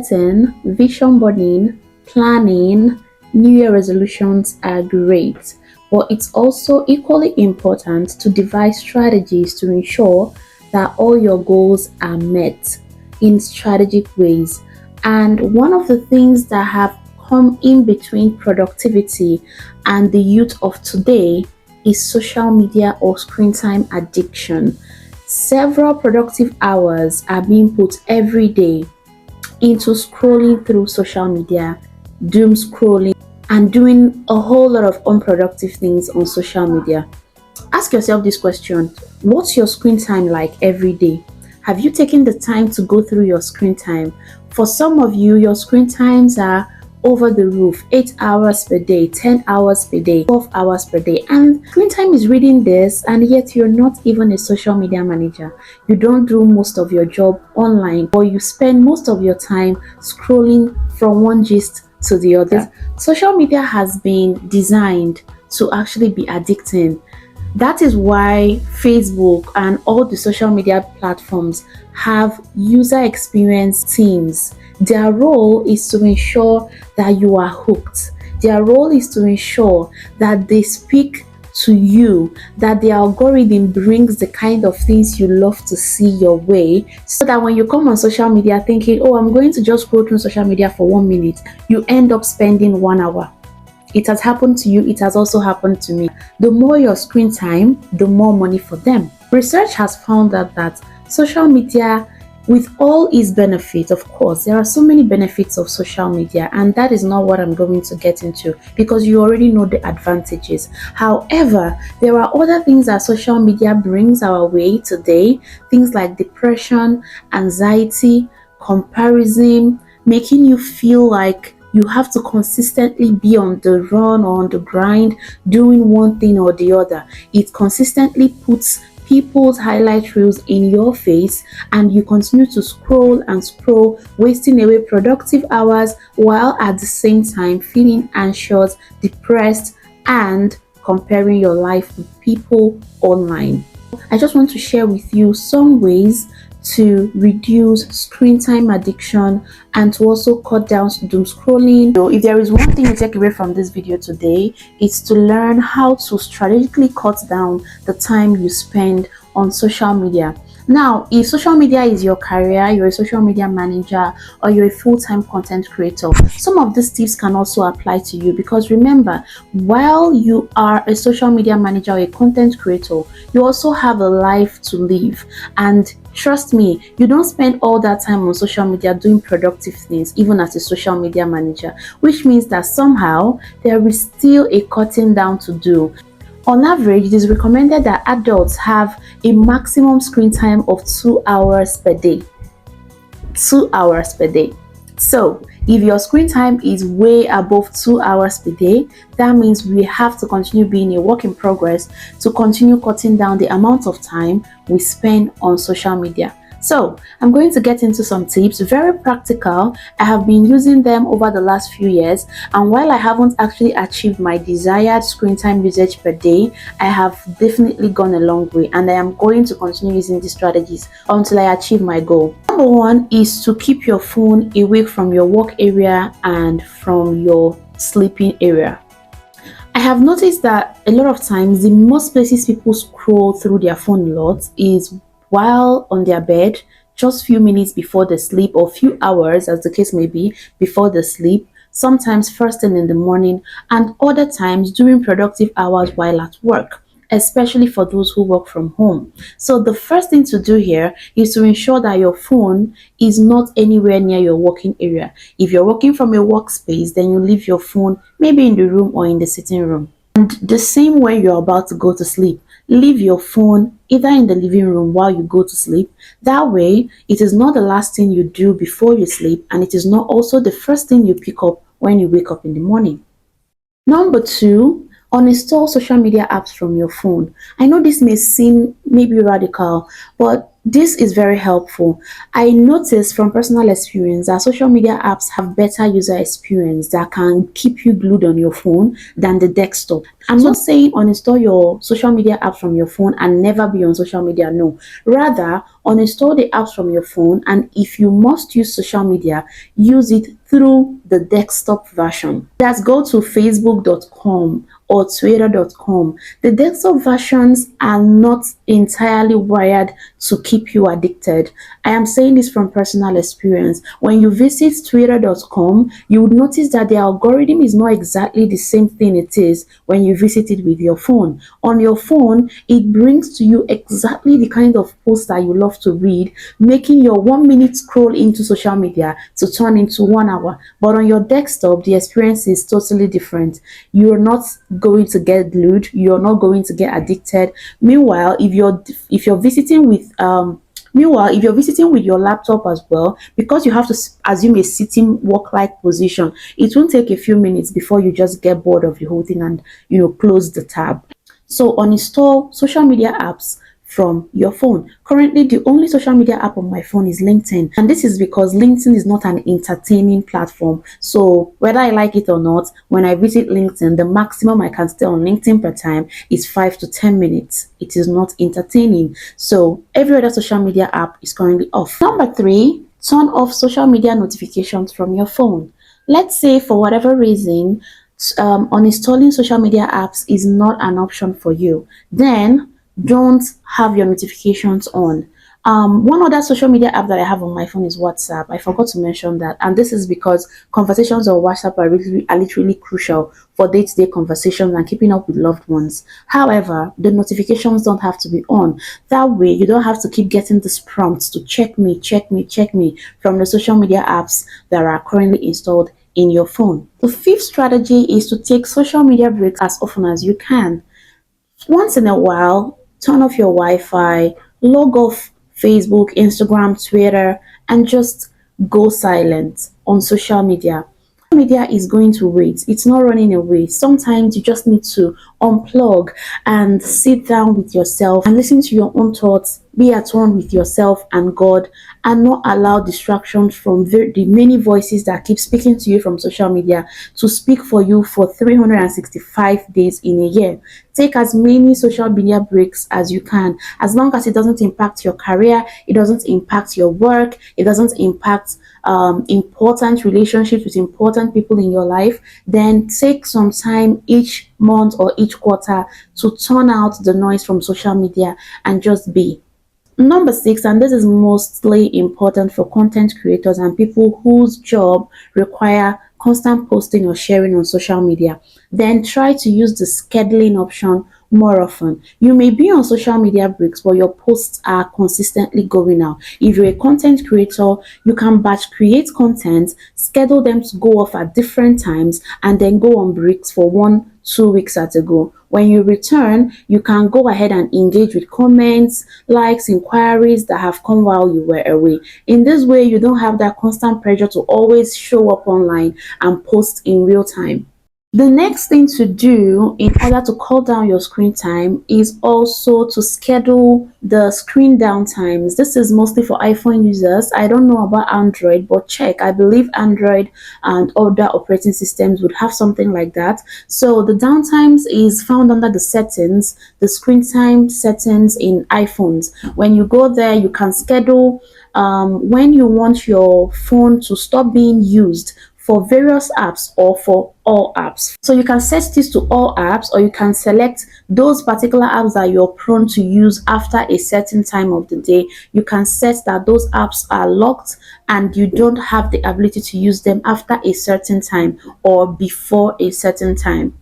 setting, vision boarding, planning, New Year resolutions are great, but it's also equally important to devise strategies to ensure that all your goals are met in strategic ways. And one of the things that have come in between productivity and the youth of today is social media or screen time addiction. Several productive hours are being put every day into scrolling through social media, doom scrolling, and doing a whole lot of unproductive things on social media. Ask yourself this question: what's your screen time like every day? Have you taken the time to go through your screen time? For some of you, your screen times are over the roof: 8 hours per day, 10 hours per day, 12 hours per day. And screen time is reading this, and yet you're not even a social media manager. You don't do most of your job online, or you spend most of your time scrolling from one gist to the other. Social media has been designed to actually be addicting. That is why Facebook and all the social media platforms have user experience teams. Their role is to ensure that you are hooked. Their role is to ensure that they speak to you, that the algorithm brings the kind of things you love to see your way, so that when you come on social media thinking, oh, I'm going to just scroll through social media for 1 minute, you end up spending 1 hour. It has happened to you, it has also happened to me. The more your screen time, the more money for them. Research has found out that social media, with all its benefits, of course, there are so many benefits of social media, and that is not what I'm going to get into because you already know the advantages. However, there are other things that social media brings our way today, things like depression, anxiety, comparison, making you feel like you have to consistently be on the run or on the grind, doing one thing or the other. It consistently puts people's highlight reels in your face, and you continue to scroll and scroll, wasting away productive hours while at the same time feeling anxious, depressed, and comparing your life with people online. I just want to share with you some ways to reduce screen time addiction and to also cut down doom scrolling. So if there is one thing you take away from this video today, it's to learn how to strategically cut down the time you spend on social media. Now, if social media is your career, you're a social media manager, or you're a full-time content creator, some of these tips can also apply to you, because remember, while you are a social media manager or a content creator, you also have a life to live. And trust me, you don't spend all that time on social media doing productive things, even as a social media manager, which means that somehow there is still a cutting down to do. On average, it is recommended that adults have a maximum screen time of 2 hours per day. 2 hours per day. So, if your screen time is way above 2 hours per day, that means we have to continue being a work in progress to continue cutting down the amount of time we spend on social media. So, I'm going to get into some tips, very practical. I have been using them over the last few years, and while I haven't actually achieved my desired screen time usage per day, I have definitely gone a long way, and I am going to continue using these strategies until I achieve my goal. Number one is to keep your phone away from your work area and from your sleeping area. I have noticed that a lot of times the most places people scroll through their phone a lot is while on their bed, just few minutes before they sleep, or few hours as the case may be before they sleep, sometimes first thing in the morning, and other times during productive hours while at work, especially for those who work from home. So the first thing to do here is to ensure that your phone is not anywhere near your working area. If you're working from a workspace, then you leave your phone maybe in the room or in the sitting room. And the same when you're about to go to sleep, leave your phone either in the living room while you go to sleep. That way, it is not the last thing you do before you sleep, and it is not also the first thing you pick up when you wake up in the morning. Number two, uninstall social media apps from your phone. I know this may seem maybe radical, but this is very helpful. I noticed from personal experience that social media apps have better user experience that can keep you glued on your phone than the desktop. I'm not saying uninstall your social media apps from your phone and never be on social media. No. Rather, uninstall the apps from your phone, and if you must use social media, use it through the desktop version. Let's go to facebook.com or twitter.com. The desktop versions are not entirely wired to keep you addicted. I am saying this from personal experience. When you visit twitter.com, you would notice that the algorithm is not exactly the same thing it is when you visit it with your phone. On your phone, it brings to you exactly the kind of posts that you love to read, making your 1 minute scroll into social media to turn into 1 hour. But on your desktop, the experience is totally different. You're not going to get glued, you're not going to get addicted. Meanwhile, if you're visiting with Meanwhile, if you're visiting with your laptop as well, because you have to assume a sitting work-like position, it won't take a few minutes before you just get bored of the whole thing and close the tab. So uninstall social media apps from your phone. Currently, the only social media app on my phone is LinkedIn, and this is because LinkedIn is not an entertaining platform. So whether I like it or not, when I visit LinkedIn, the maximum I can stay on LinkedIn per time is 5 to 10 minutes. It is not entertaining. So every other social media app is currently off. Number 3, turn off social media notifications from your phone. Let's say for whatever reason, uninstalling social media apps is not an option for you, then don't have your notifications on. One other social media app that I have on my phone is WhatsApp. I forgot to mention that, and this is because conversations on WhatsApp are literally crucial for day-to-day conversations and keeping up with loved ones. However, the notifications don't have to be on. That way, you don't have to keep getting these prompts to check me, check me, check me from the social media apps that are currently installed in your phone. The 5th strategy is to take social media breaks as often as you can. Once in a while, turn off your Wi-Fi, log off Facebook, Instagram, Twitter, and just go silent on social media. Media is going to wait. It's not running away. Sometimes you just need to unplug and sit down with yourself and listen to your own thoughts, be at one with yourself and God, and not allow distractions from the many voices that keep speaking to you from social media to speak for you for 365 days in a year. Take as many social media breaks as you can, as long as it doesn't impact your career, it doesn't impact your work, it doesn't impact important relationships with important people in your life. Then take some time each month or each quarter to turn out the noise from social media and just be. Number 6, and this is mostly important for content creators and people whose job require constant posting or sharing on social media, then try to use the scheduling option more often. You may be on social media breaks, but your posts are consistently going out. If you're a content creator, you can batch create content, schedule them to go off at different times, and then go on breaks for 1-2 weeks at a go. When you return, you can go ahead and engage with comments, likes, inquiries that have come while you were away. In this way, you don't have that constant pressure to always show up online and post in real time. The next thing to do in order to cut down your screen time is also to schedule the screen down times. This is mostly for iPhone users. I don't know about Android, but check. I believe Android and other operating systems would have something like that. So the downtimes is found under the settings, the screen time settings in iPhones. When you go there, you can schedule when you want your phone to stop being used for various apps or for all apps. So you can set this to all apps, or you can select those particular apps that you're prone to use after a certain time of the day. You can set that those apps are locked and you don't have the ability to use them after a certain time or before a certain time.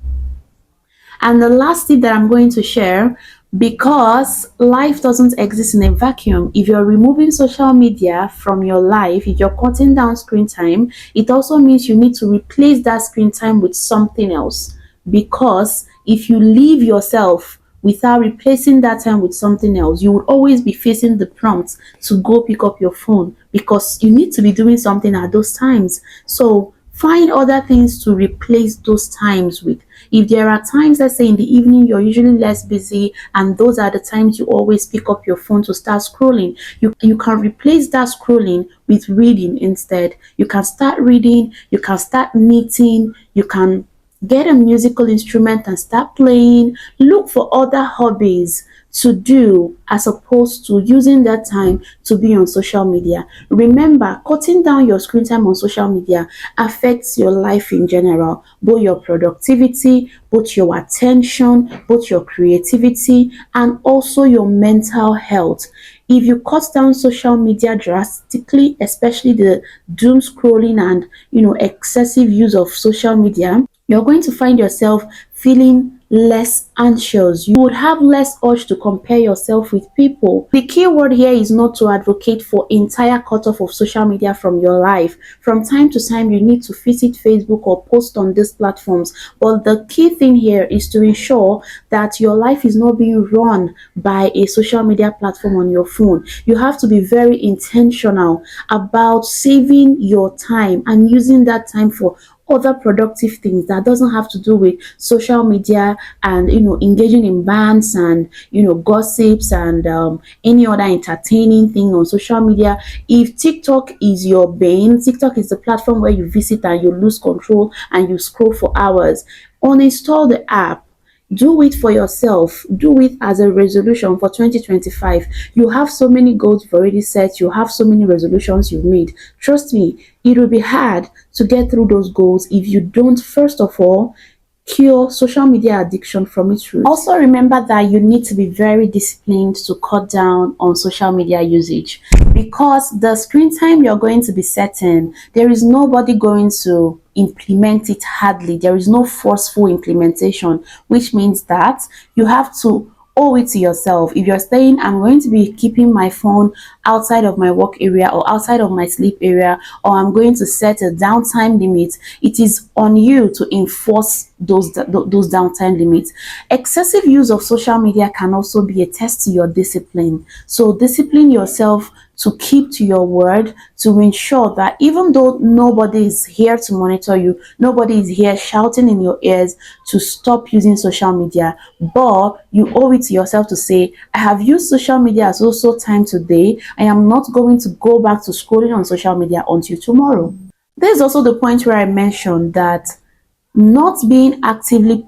And the last tip that I'm going to share, because life doesn't exist in a vacuum, if you're removing social media from your life, if you're cutting down screen time, it also means you need to replace that screen time with something else. Because if you leave yourself without replacing that time with something else, you will always be facing the prompts to go pick up your phone because you need to be doing something at those times. So find other things to replace those times with. If there are times, let's say in the evening, you're usually less busy, and those are the times you always pick up your phone to start scrolling, you can replace that scrolling with reading instead. You can start reading, you can start knitting, you can Get a musical instrument and start playing. Look for other hobbies to do as opposed to using that time to be on social media. Remember, cutting down your screen time on social media affects your life in general, both your productivity, both your attention, both your creativity, and also your mental health. If you cut down social media drastically, especially the doom scrolling and excessive use of social media, you're going to find yourself feeling less anxious. You would have less urge to compare yourself with people. The key word here is not to advocate for entire cutoff of social media from your life. From time to time, you need to visit Facebook or post on these platforms. But the key thing here is to ensure that your life is not being run by a social media platform on your phone. You have to be very intentional about saving your time and using that time for other productive things that doesn't have to do with social media and engaging in bands and gossips and any other entertaining thing on social media. If TikTok is your bane, TikTok is the platform where you visit and you lose control and you scroll for hours, uninstall the app. Do it for yourself. Do it as a resolution for 2025. You have so many goals you've already set. You have so many resolutions you've made. Trust me, it will be hard to get through those goals if you don't, first of all, cure social media addiction from its roots. Also remember that you need to be very disciplined to cut down on social media usage, because the screen time you're going to be setting, there is nobody going to implement it hardly. There is no forceful implementation, which means that you have to owe it to yourself. If you're saying, I'm going to be keeping my phone outside of my work area or outside of my sleep area, or I'm going to set a downtime limit, it is on you to enforce those downtime limits. Excessive use of social media can also be a test to your discipline. So discipline yourself to keep to your word, to ensure that even though nobody is here to monitor you, nobody is here shouting in your ears to stop using social media, but you owe it to yourself to say, I have used social media as also time today. I am not going to go back to scrolling on social media until tomorrow. There's also the point where I mentioned that not actively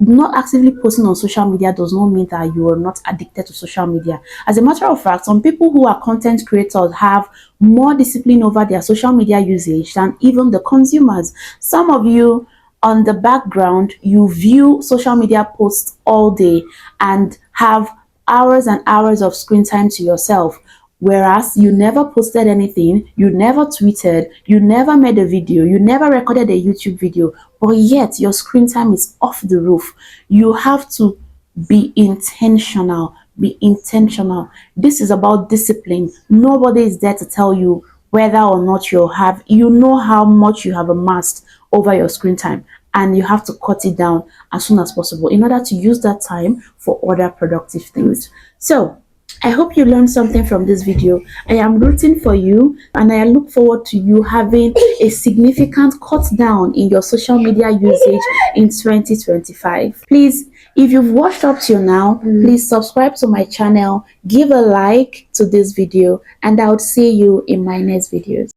posting on social media does not mean that you are not addicted to social media. As a matter of fact, some people who are content creators have more discipline over their social media usage than even the consumers. Some of you on the background, you view social media posts all day and have hours and hours of screen time to yourself, whereas you never posted anything, you never tweeted, you never made a video, you never recorded a YouTube video, but yet your screen time is off the roof. You have to be intentional. Be intentional. This is about discipline. Nobody is there to tell you whether or not you know how much you have amassed over your screen time, and you have to cut it down as soon as possible in order to use that time for other productive things. So I hope you learned something from this video. I am rooting for you, and I look forward to you having a significant cut down in your social media usage in 2025. Please, if you've watched up till now, please subscribe to my channel, give a like to this video, and I would see you in my next videos.